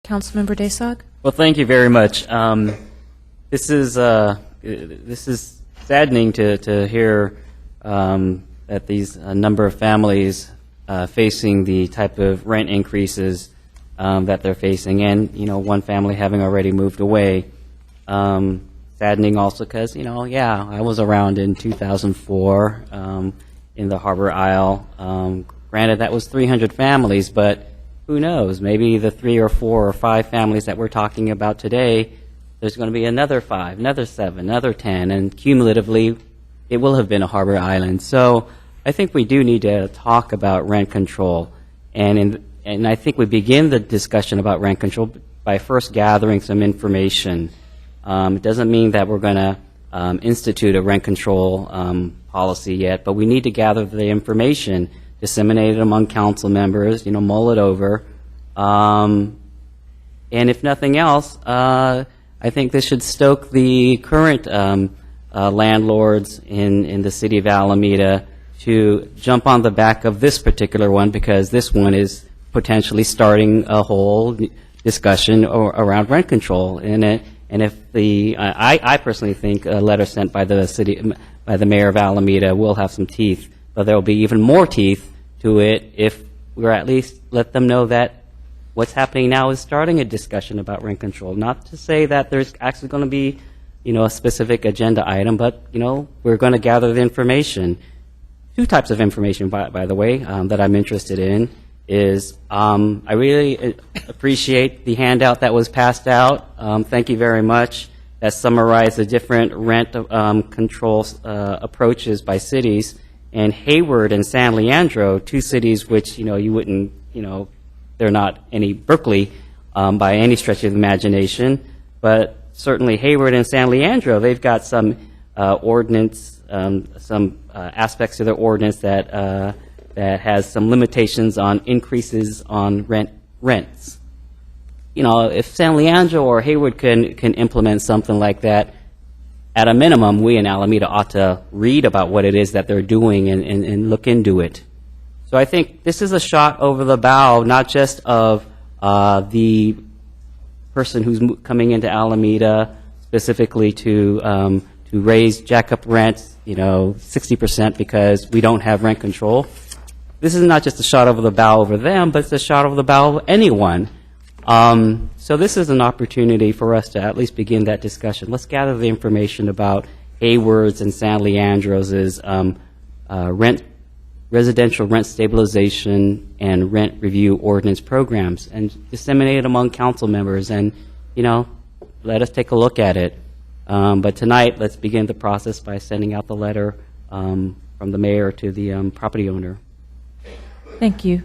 Councilmember Desog? Well, thank you very much. This is saddening to hear that these number of families facing the type of rent increases that they're facing, and one family having already moved away. Saddening also because I was around in 2004 in the Harbor Isle. Granted, that was 300 families, but who knows? Maybe the 3 or 4 or 5 families that we're talking about today, there's going to be another 5, another 7, another 10, and cumulatively, it will have been a Harbor Island. So I think we do need to talk about rent control, and I think we begin the discussion about rent control by first gathering some information. It doesn't mean that we're going to institute a rent control policy yet, but we need to gather the information, disseminate it among council members, mull it over. And if nothing else, I think this should stoke the current landlords in the city of Alameda to jump on the back of this particular one, because this one is potentially starting a whole discussion around rent control. And if I personally think a letter sent by the mayor of Alameda will have some teeth, but there will be even more teeth to it if we're at least let them know that what's happening now is starting a discussion about rent control. Not to say that there's actually going to be, a specific agenda item, but, we're going to gather the information. 2 types of information, by the way, that I'm interested in is I really appreciate the handout that was passed out. Thank you very much. That summarized the different rent control approaches by cities. And Hayward and San Leandro, 2 cities which, you wouldn't, they're not any Berkeley by any stretch of the imagination, but certainly Hayward and San Leandro, they've got some ordinance, some aspects to their ordinance that has some limitations on increases on rents. If San Leandro or Hayward can implement something like that, at a minimum, we in Alameda ought to read about what it is that they're doing and look into it. So I think this is a shot over the bow, not just of the person who's coming into Alameda specifically to raise, jack up rents, 60% because we don't have rent control. This is not just a shot over the bow over them, but it's a shot over the bow of anyone. So this is an opportunity for us to at least begin that discussion. Let's gather the information about Hayward's and San Leandro's residential rent stabilization and rent review ordinance programs and disseminate it among council members and, let us take a look at it. But tonight, let's begin the process by sending out the letter from the mayor to the property owner. Thank you.